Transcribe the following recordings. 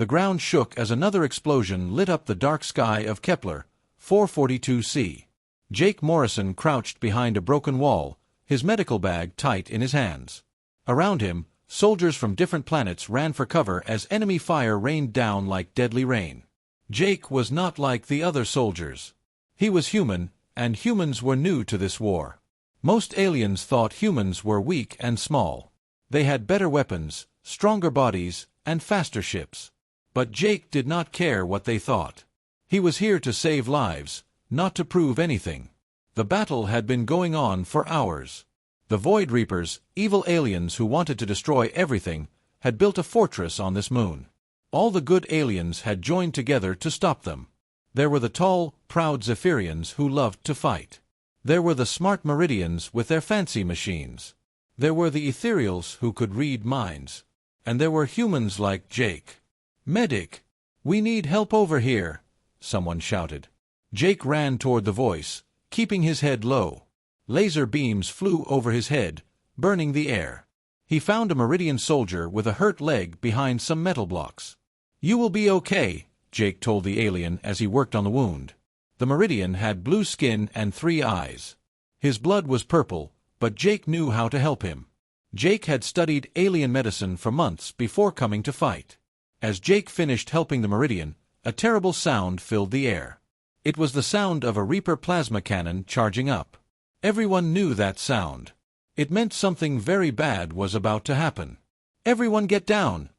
The ground shook as another explosion lit up the dark sky of Kepler 442c. Jake Morrison crouched behind a broken wall, his medical bag tight in his hands. Around him, soldiers from different planets ran for cover as enemy fire rained down like deadly rain. Jake was not like the other soldiers. He was human, and humans were new to this war. Most aliens thought humans were weak and small. They had better weapons, stronger bodies, and faster ships. But Jake did not care what they thought. He was here to save lives, not to prove anything. The battle had been going on for hours. The Void Reapers, evil aliens who wanted to destroy everything, had built a fortress on this moon. All the good aliens had joined together to stop them. There were the tall, proud Zephyrians who loved to fight. There were the smart Meridians with their fancy machines. There were the Ethereals who could read minds. And there were humans like Jake. "Medic! We need help over here!" someone shouted. Jake ran toward the voice, keeping his head low. Laser beams flew over his head, burning the air. He found a Meridian soldier with a hurt leg behind some metal blocks. "You will be okay," Jake told the alien as he worked on the wound. The Meridian had blue skin and 3 eyes. His blood was purple, but Jake knew how to help him. Jake had studied alien medicine for months before coming to fight. As Jake finished helping the Meridian, a terrible sound filled the air. It was the sound of a Reaper plasma cannon charging up. Everyone knew that sound. It meant something very bad was about to happen. "Everyone get down!"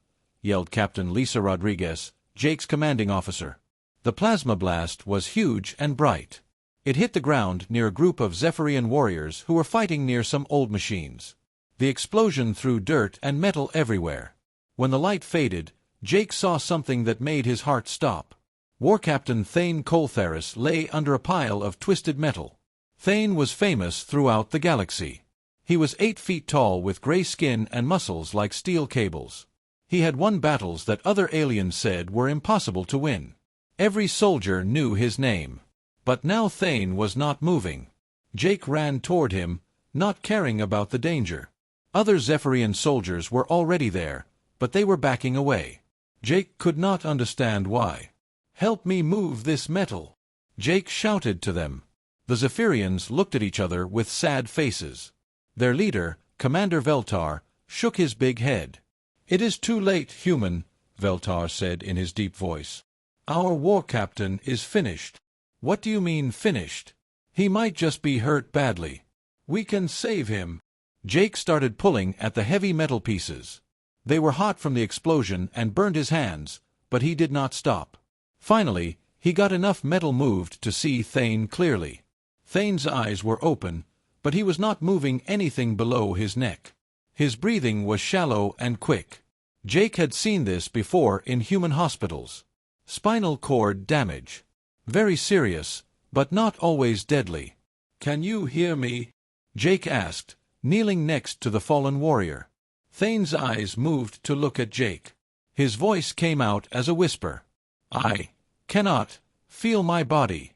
yelled Captain Lisa Rodriguez, Jake's commanding officer. The plasma blast was huge and bright. It hit the ground near a group of Zephyrian warriors who were fighting near some old machines. The explosion threw dirt and metal everywhere. When the light faded, Jake saw something that made his heart stop. War Captain Thane Coltheris lay under a pile of twisted metal. Thane was famous throughout the galaxy. He was 8 feet tall with gray skin and muscles like steel cables. He had won battles that other aliens said were impossible to win. Every soldier knew his name. But now Thane was not moving. Jake ran toward him, not caring about the danger. Other Zephyrian soldiers were already there, but they were backing away. Jake could not understand why. "Help me move this metal," Jake shouted to them. The Zephyrians looked at each other with sad faces. Their leader, Commander Veltar, shook his big head. "It is too late, human," Veltar said in his deep voice. "Our war captain is finished." "What do you mean finished? He might just be hurt badly. We can save him." Jake started pulling at the heavy metal pieces. They were hot from the explosion and burned his hands, but he did not stop. Finally, he got enough metal moved to see Thane clearly. Thane's eyes were open, but he was not moving anything below his neck. His breathing was shallow and quick. Jake had seen this before in human hospitals. Spinal cord damage. Very serious, but not always deadly. "Can you hear me?" Jake asked, kneeling next to the fallen warrior. Thane's eyes moved to look at Jake. His voice came out as a whisper. "I cannot feel my body."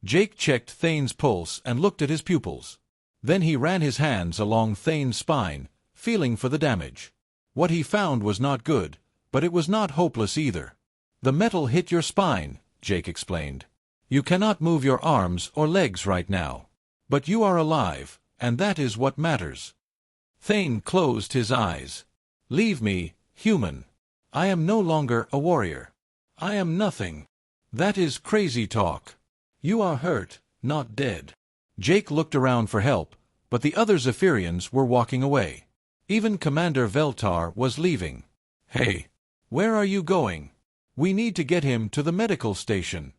Jake checked Thane's pulse and looked at his pupils. Then he ran his hands along Thane's spine, feeling for the damage. What he found was not good, but it was not hopeless either. "The metal hit your spine," Jake explained. "You cannot move your arms or legs right now. But you are alive, and that is what matters." Thane closed his eyes. "Leave me, human. I am no longer a warrior. I am nothing. That is crazy talk. You are hurt, not dead." Jake looked around for help, but the other Zephyrians were walking away. Even Commander Veltar was leaving. "Hey, where are you going? We need to get him to the medical station."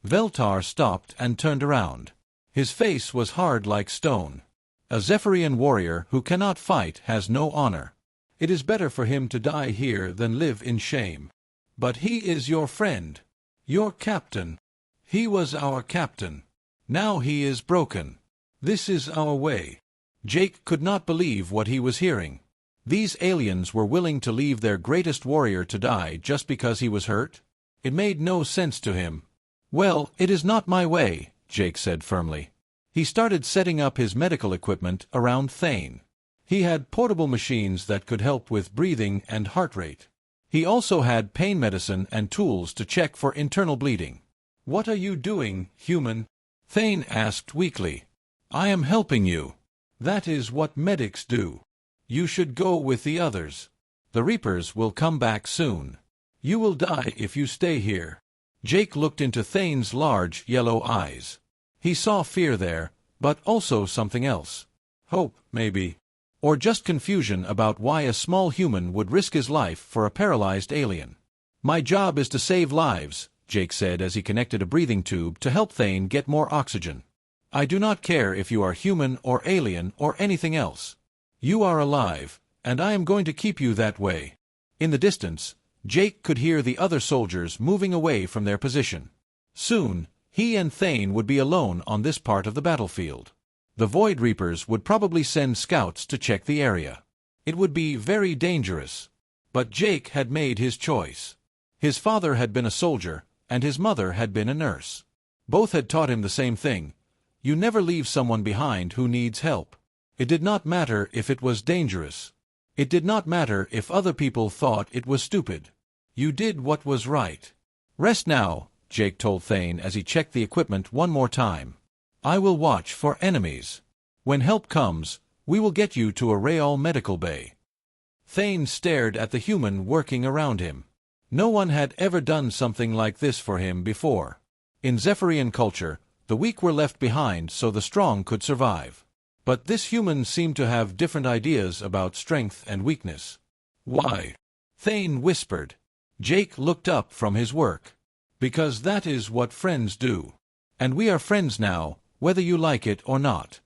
Veltar stopped and turned around. His face was hard like stone. A Zephyrian warrior who cannot fight has no honor. It is better for him to die here than live in shame. "But he is your friend. Your captain. He was our captain. Now he is broken. This is our way." Jake could not believe what he was hearing. These aliens were willing to leave their greatest warrior to die just because he was hurt? It made no sense to him. "Well, it is not my way," Jake said firmly. He started setting up his medical equipment around Thane. He had portable machines that could help with breathing and heart rate. He also had pain medicine and tools to check for internal bleeding. "What are you doing, human?" Thane asked weakly. "I am helping you. That is what medics do. You should go with the others. The Reapers will come back soon. You will die if you stay here." Jake looked into Thane's large, yellow eyes. He saw fear there, but also something else. Hope, maybe. Or just confusion about why a small human would risk his life for a paralyzed alien. "My job is to save lives," Jake said as he connected a breathing tube to help Thane get more oxygen. "I do not care if you are human or alien or anything else. You are alive, and I am going to keep you that way." In the distance, Jake could hear the other soldiers moving away from their position. Soon, he and Thane would be alone on this part of the battlefield. The Void Reapers would probably send scouts to check the area. It would be very dangerous. But Jake had made his choice. His father had been a soldier, and his mother had been a nurse. Both had taught him the same thing: you never leave someone behind who needs help. It did not matter if it was dangerous. It did not matter if other people thought it was stupid. You did what was right. "Rest now," Jake told Thane as he checked the equipment one more time. "I will watch for enemies. When help comes, we will get you to a Real medical bay." Thane stared at the human working around him. No one had ever done something like this for him before. In Zephyrian culture, the weak were left behind so the strong could survive. But this human seemed to have different ideas about strength and weakness. "Why?" Thane whispered. Jake looked up from his work. "Because that is what friends do. And we are friends now, whether you like it or not."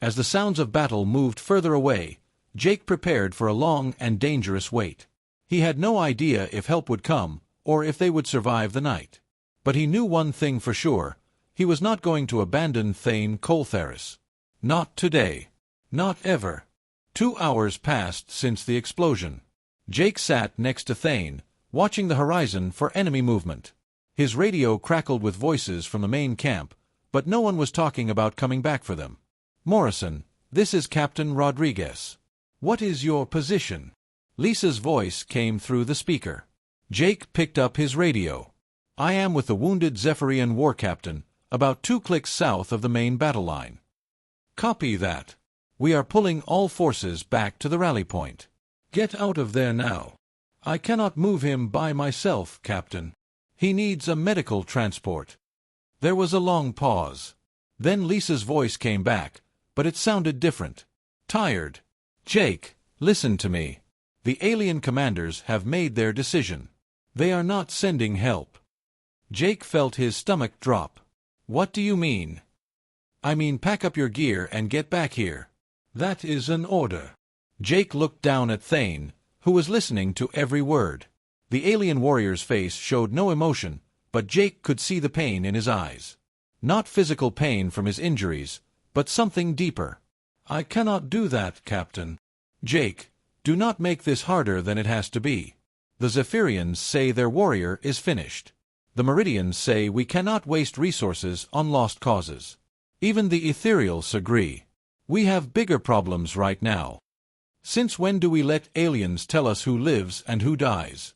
As the sounds of battle moved further away, Jake prepared for a long and dangerous wait. He had no idea if help would come, or if they would survive the night. But he knew one thing for sure: he was not going to abandon Thane Coltheris. Not today. Not ever. 2 hours passed since the explosion. Jake sat next to Thane, watching the horizon for enemy movement. His radio crackled with voices from the main camp, but no one was talking about coming back for them. "Morrison, this is Captain Rodriguez. What is your position?" Lisa's voice came through the speaker. Jake picked up his radio. "I am with the wounded Zephyrian war captain, about 2 clicks south of the main battle line." "Copy that. We are pulling all forces back to the rally point. Get out of there now." "I cannot move him by myself, Captain. He needs a medical transport." There was a long pause. Then Lisa's voice came back, but it sounded different. Tired. "Jake, listen to me. The alien commanders have made their decision. They are not sending help." Jake felt his stomach drop. "What do you mean?" "I mean pack up your gear and get back here. That is an order." Jake looked down at Thane, who was listening to every word. The alien warrior's face showed no emotion, but Jake could see the pain in his eyes. Not physical pain from his injuries, but something deeper. "I cannot do that, Captain." "Jake, do not make this harder than it has to be. The Zephyrians say their warrior is finished. The Meridians say we cannot waste resources on lost causes. Even the Ethereals agree. We have bigger problems right now. Since when do we let aliens tell us who lives and who dies?"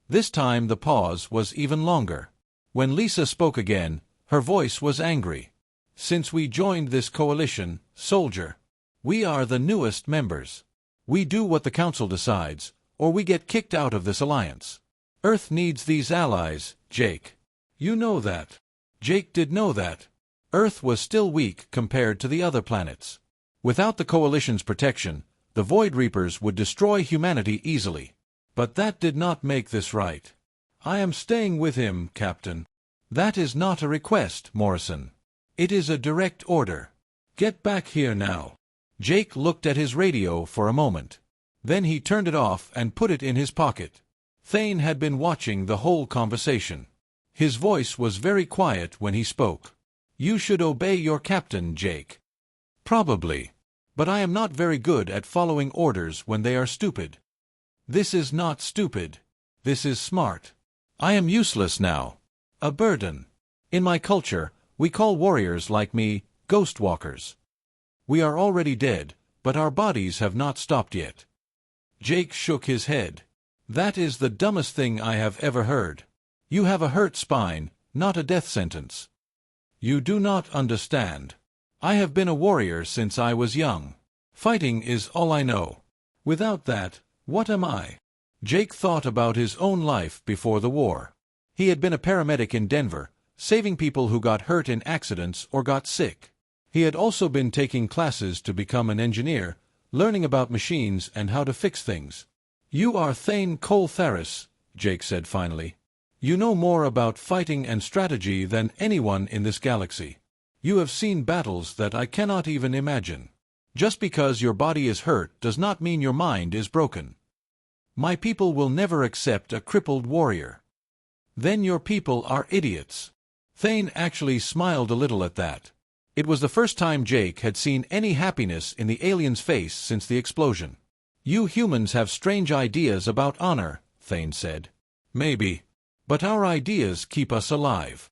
This time the pause was even longer. When Lisa spoke again, her voice was angry. "Since we joined this coalition, soldier, we are the newest members. We do what the Council decides, or we get kicked out of this alliance. Earth needs these allies, Jake. You know that." Jake did know that. Earth was still weak compared to the other planets. Without the Coalition's protection, the Void Reapers would destroy humanity easily. But that did not make this right. "I am staying with him, Captain." "That is not a request, Morrison. It is a direct order. Get back here now." Jake looked at his radio for a moment. Then he turned it off and put it in his pocket. Thane had been watching the whole conversation. His voice was very quiet when he spoke. "You should obey your captain, Jake." "Probably. But I am not very good at following orders when they are stupid." "This is not stupid. This is smart. I am useless now. A burden. In my culture, we call warriors like me ghost walkers. We are already dead, but our bodies have not stopped yet." Jake shook his head. That is the dumbest thing I have ever heard. You have a hurt spine, not a death sentence. You do not understand. I have been a warrior since I was young. Fighting is all I know. Without that, what am I? Jake thought about his own life before the war. He had been a paramedic in Denver, saving people who got hurt in accidents or got sick. He had also been taking classes to become an engineer, learning about machines and how to fix things. You are Thane Coltharis, Jake said finally. You know more about fighting and strategy than anyone in this galaxy. You have seen battles that I cannot even imagine. Just because your body is hurt does not mean your mind is broken. My people will never accept a crippled warrior. Then your people are idiots. Thane actually smiled a little at that. It was the first time Jake had seen any happiness in the alien's face since the explosion. You humans have strange ideas about honor, Thane said. Maybe. But our ideas keep us alive.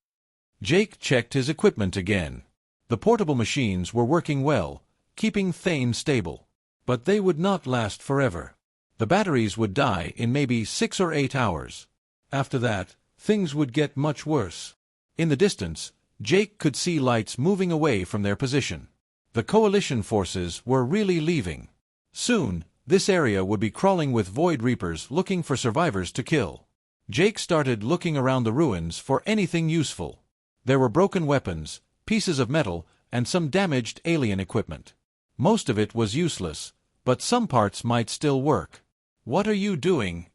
Jake checked his equipment again. The portable machines were working well, keeping Thane stable. But they would not last forever. The batteries would die in maybe 6 or 8 hours. After that, things would get much worse. In the distance, Jake could see lights moving away from their position. The coalition forces were really leaving. Soon, this area would be crawling with Void Reapers looking for survivors to kill. Jake started looking around the ruins for anything useful. There were broken weapons, pieces of metal, and some damaged alien equipment. Most of it was useless, but some parts might still work. What are you doing?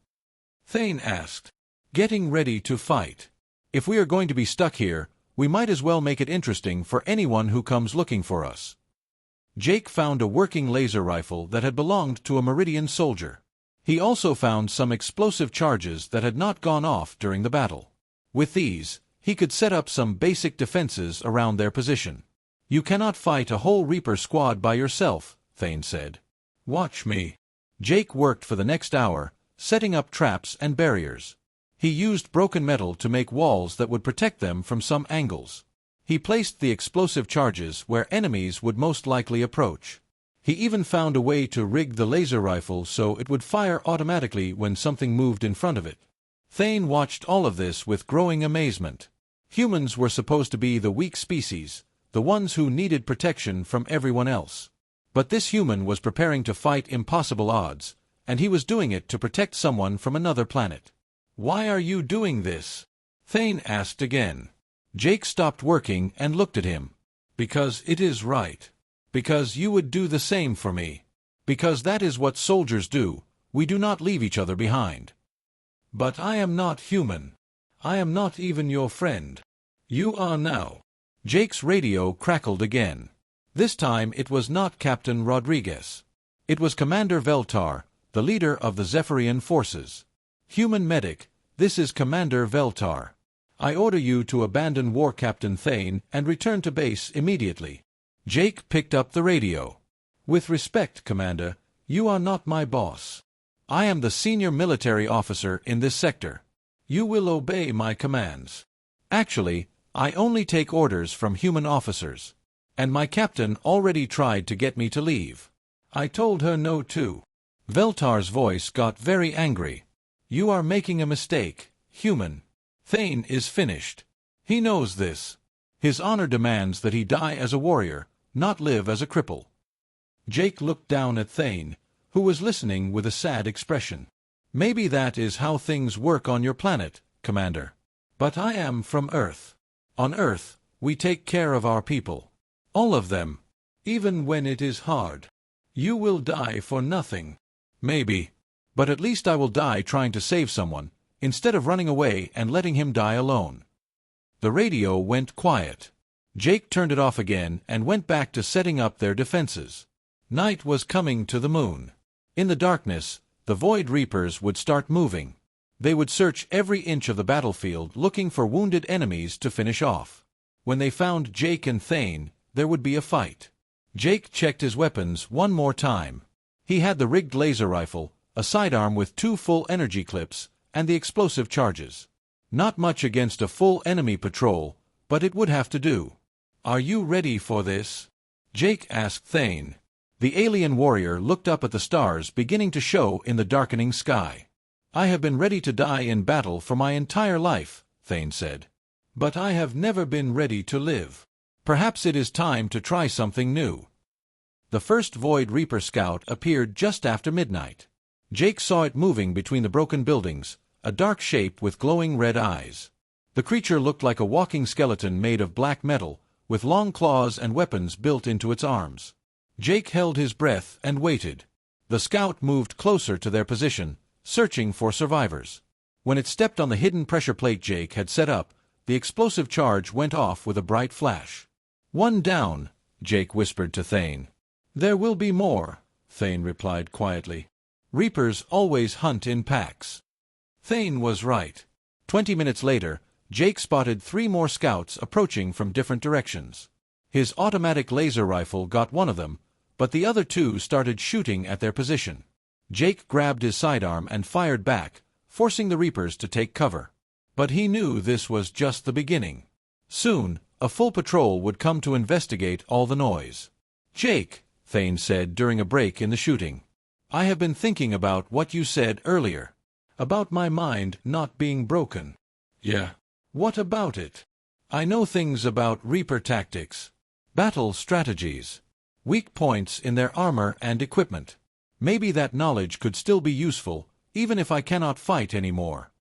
Thane asked. Getting ready to fight. If we are going to be stuck here, we might as well make it interesting for anyone who comes looking for us. Jake found a working laser rifle that had belonged to a Meridian soldier. He also found some explosive charges that had not gone off during the battle. With these, he could set up some basic defenses around their position. You cannot fight a whole Reaper squad by yourself, Thane said. Watch me. Jake worked for the next hour, setting up traps and barriers. He used broken metal to make walls that would protect them from some angles. He placed the explosive charges where enemies would most likely approach. He even found a way to rig the laser rifle so it would fire automatically when something moved in front of it. Thane watched all of this with growing amazement. Humans were supposed to be the weak species, the ones who needed protection from everyone else. But this human was preparing to fight impossible odds, and he was doing it to protect someone from another planet. Why are you doing this? Thane asked again. Jake stopped working and looked at him. Because it is right. Because you would do the same for me. Because that is what soldiers do, we do not leave each other behind. But I am not human. I am not even your friend. You are now. Jake's radio crackled again. This time it was not Captain Rodriguez. It was Commander Veltar, the leader of the Zephyrian forces. Human medic, this is Commander Veltar. I order you to abandon War Captain Thane and return to base immediately. Jake picked up the radio. With respect, Commander, you are not my boss. I am the senior military officer in this sector. You will obey my commands. Actually, I only take orders from human officers. And my captain already tried to get me to leave. I told her no too. Veltar's voice got very angry. You are making a mistake, human. Thane is finished. He knows this. His honor demands that he die as a warrior, not live as a cripple. Jake looked down at Thane, who was listening with a sad expression. Maybe that is how things work on your planet, Commander. But I am from Earth. On Earth, we take care of our people. All of them. Even when it is hard. You will die for nothing. Maybe. But at least I will die trying to save someone, instead of running away and letting him die alone. The radio went quiet. Jake turned it off again and went back to setting up their defenses. Night was coming to the moon. In the darkness, the Void Reapers would start moving. They would search every inch of the battlefield looking for wounded enemies to finish off. When they found Jake and Thane, there would be a fight. Jake checked his weapons one more time. He had the rigged laser rifle, a sidearm with 2 full energy clips, and the explosive charges. Not much against a full enemy patrol, but it would have to do. Are you ready for this? Jake asked Thane. The alien warrior looked up at the stars beginning to show in the darkening sky. I have been ready to die in battle for my entire life, Thane said. But I have never been ready to live. Perhaps it is time to try something new. The first Void Reaper scout appeared just after midnight. Jake saw it moving between the broken buildings, a dark shape with glowing red eyes. The creature looked like a walking skeleton made of black metal, with long claws and weapons built into its arms. Jake held his breath and waited. The scout moved closer to their position, searching for survivors. When it stepped on the hidden pressure plate Jake had set up, the explosive charge went off with a bright flash. "One down," Jake whispered to Thane. "There will be more," Thane replied quietly. "Reapers always hunt in packs." Thane was right. 20 minutes later, Jake spotted 3 more scouts approaching from different directions. His automatic laser rifle got one of them, but the other 2 started shooting at their position. Jake grabbed his sidearm and fired back, forcing the Reapers to take cover. But he knew this was just the beginning. Soon, a full patrol would come to investigate all the noise. "Jake," Thane said during a break in the shooting, "I have been thinking about what you said earlier. About my mind not being broken." "Yeah. What about it?" "I know things about Reaper tactics, battle strategies, weak points in their armor and equipment. Maybe that knowledge could still be useful, even if I cannot fight anymore."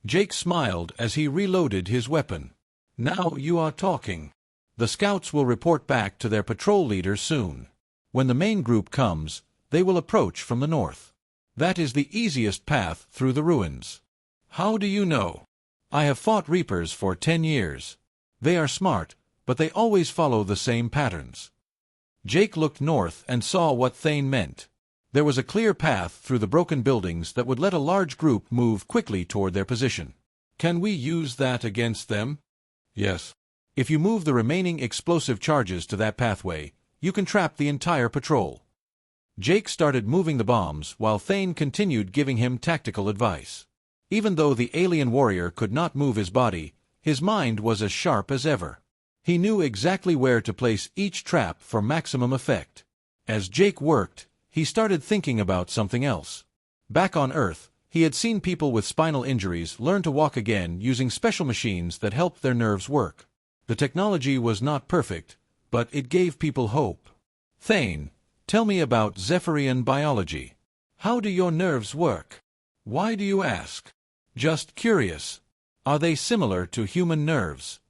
Jake smiled as he reloaded his weapon. "Now you are talking. The scouts will report back to their patrol leader soon. When the main group comes, they will approach from the north. That is the easiest path through the ruins." "How do you know?" "I have fought Reapers for 10 years. They are smart, but they always follow the same patterns." Jake looked north and saw what Thane meant. There was a clear path through the broken buildings that would let a large group move quickly toward their position. "Can we use that against them?" "Yes. If you move the remaining explosive charges to that pathway, you can trap the entire patrol." Jake started moving the bombs while Thane continued giving him tactical advice. Even though the alien warrior could not move his body, his mind was as sharp as ever. He knew exactly where to place each trap for maximum effect. As Jake worked, he started thinking about something else. Back on Earth, he had seen people with spinal injuries learn to walk again using special machines that helped their nerves work. The technology was not perfect, but it gave people hope. "Thane, tell me about Zephyrian biology. How do your nerves work?" "Why do you ask?" "Just curious. Are they similar to human nerves?"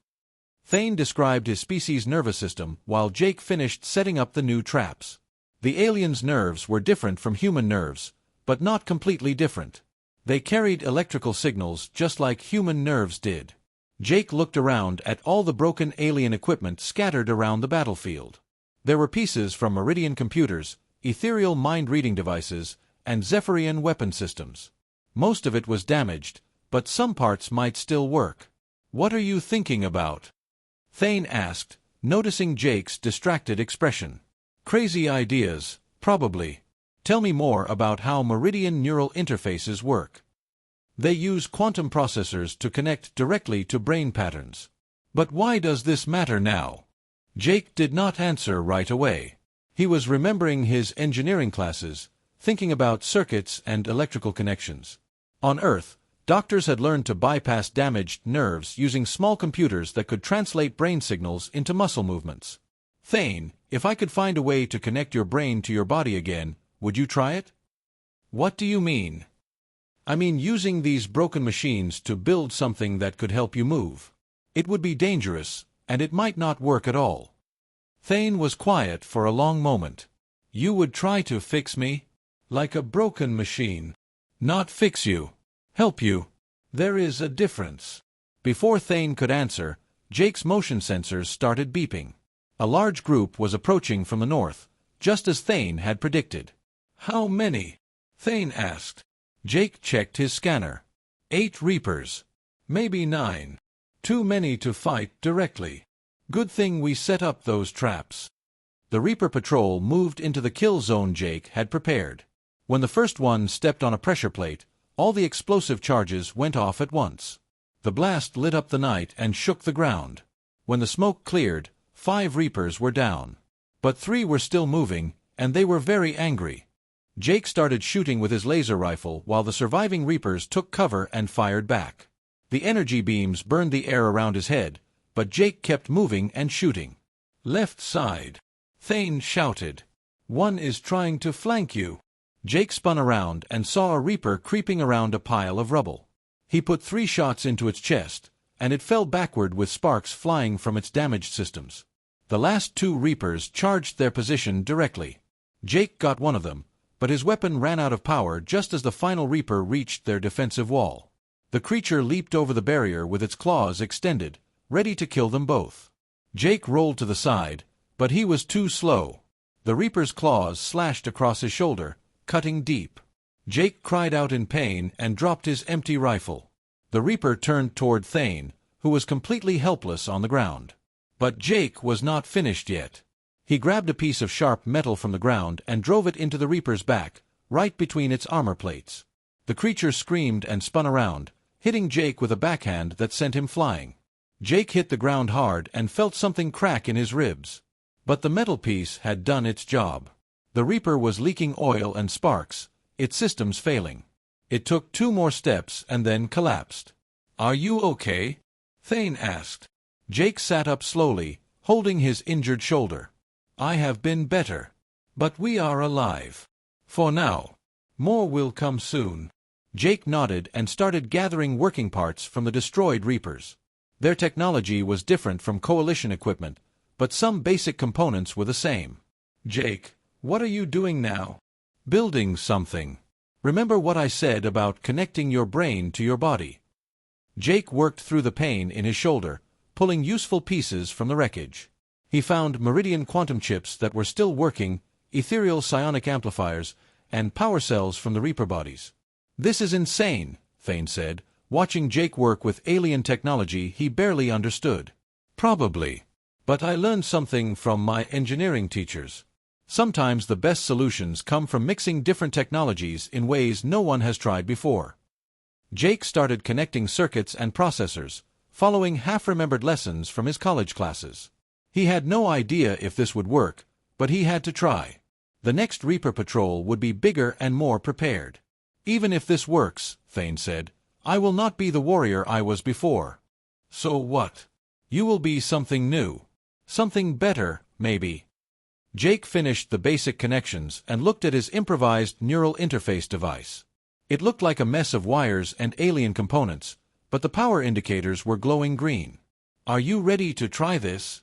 Thane described his species' nervous system while Jake finished setting up the new traps. The aliens' nerves were different from human nerves, but not completely different. They carried electrical signals just like human nerves did. Jake looked around at all the broken alien equipment scattered around the battlefield. There were pieces from Meridian computers, ethereal mind-reading devices, and Zephyrian weapon systems. Most of it was damaged, but some parts might still work. "What are you thinking about?" Thane asked, noticing Jake's distracted expression. "Crazy ideas, probably. Tell me more about how Meridian neural interfaces work." "They use quantum processors to connect directly to brain patterns." "But why does this matter now?" Jake did not answer right away. He was remembering his engineering classes, thinking about circuits and electrical connections. On Earth, doctors had learned to bypass damaged nerves using small computers that could translate brain signals into muscle movements. "Thane, if I could find a way to connect your brain to your body again, would you try it?" "What do you mean?" "I mean using these broken machines to build something that could help you move. It would be dangerous, and it might not work at all." Thane was quiet for a long moment. "You would try to fix me? Like a broken machine. Not fix you. Help you. There is a difference." Before Thane could answer, Jake's motion sensors started beeping. A large group was approaching from the north, just as Thane had predicted. "How many?" Thane asked. Jake checked his scanner. 8 Reapers. Maybe 9. Too many to fight directly. Good thing we set up those traps. The Reaper patrol moved into the kill zone Jake had prepared. When the first one stepped on a pressure plate, all the explosive charges went off at once. The blast lit up the night and shook the ground. When the smoke cleared, 5 Reapers were down. But 3 were still moving, and they were very angry. Jake started shooting with his laser rifle while the surviving Reapers took cover and fired back. The energy beams burned the air around his head, but Jake kept moving and shooting. "Left side," Thane shouted. "One is trying to flank you." Jake spun around and saw a Reaper creeping around a pile of rubble. He put 3 shots into its chest, and it fell backward with sparks flying from its damaged systems. The last 2 Reapers charged their position directly. Jake got one of them, but his weapon ran out of power just as the final Reaper reached their defensive wall. The creature leaped over the barrier with its claws extended, ready to kill them both. Jake rolled to the side, but he was too slow. The Reaper's claws slashed across his shoulder, cutting deep. Jake cried out in pain and dropped his empty rifle. The Reaper turned toward Thane, who was completely helpless on the ground. But Jake was not finished yet. He grabbed a piece of sharp metal from the ground and drove it into the Reaper's back, right between its armor plates. The creature screamed and spun around, hitting Jake with a backhand that sent him flying. Jake hit the ground hard and felt something crack in his ribs. But the metal piece had done its job. The Reaper was leaking oil and sparks, its systems failing. It took 2 more steps and then collapsed. "Are you okay?" Thane asked. Jake sat up slowly, holding his injured shoulder. "I have been better. But we are alive. For now. More will come soon." Jake nodded and started gathering working parts from the destroyed Reapers. Their technology was different from Coalition equipment, but some basic components were the same. "Jake, what are you doing now?" "Building something. Remember what I said about connecting your brain to your body?" Jake worked through the pain in his shoulder, pulling useful pieces from the wreckage. He found Meridian quantum chips that were still working, ethereal psionic amplifiers, and power cells from the Reaper bodies. "This is insane," Thane said, watching Jake work with alien technology he barely understood. "Probably. But I learned something from my engineering teachers. Sometimes the best solutions come from mixing different technologies in ways no one has tried before." Jake started connecting circuits and processors, following half-remembered lessons from his college classes. He had no idea if this would work, but he had to try. The next Reaper patrol would be bigger and more prepared. "Even if this works," Thane said, "I will not be the warrior I was before." "So what?" "You will be something new. Something better, maybe." Jake finished the basic connections and looked at his improvised neural interface device. It looked like a mess of wires and alien components, but the power indicators were glowing green. "Are you ready to try this?"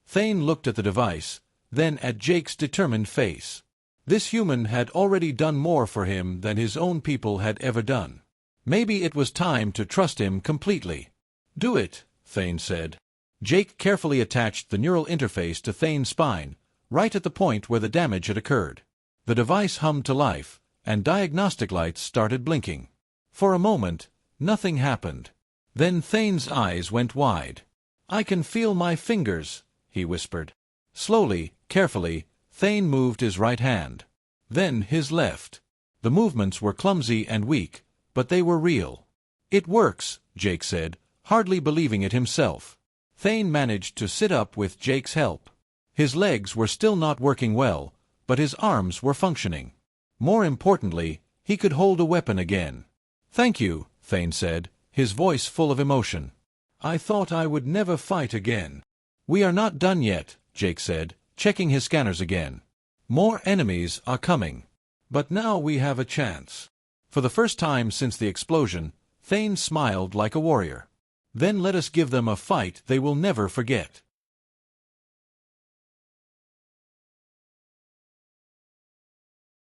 Thane looked at the device, then at Jake's determined face. This human had already done more for him than his own people had ever done. Maybe it was time to trust him completely. "Do it," Thane said. Jake carefully attached the neural interface to Thane's spine, right at the point where the damage had occurred. The device hummed to life, and diagnostic lights started blinking. For a moment, nothing happened. Then Thane's eyes went wide. "I can feel my fingers," he whispered. Slowly, carefully, Thane moved his right hand. Then his left. The movements were clumsy and weak, but they were real. "It works," Jake said, hardly believing it himself. Thane managed to sit up with Jake's help. His legs were still not working well, but his arms were functioning. More importantly, he could hold a weapon again. "Thank you," Thane said, his voice full of emotion. "I thought I would never fight again." "We are not done yet," Jake said, checking his scanners again. "More enemies are coming. But now we have a chance." For the first time since the explosion, Thane smiled like a warrior. "Then let us give them a fight they will never forget."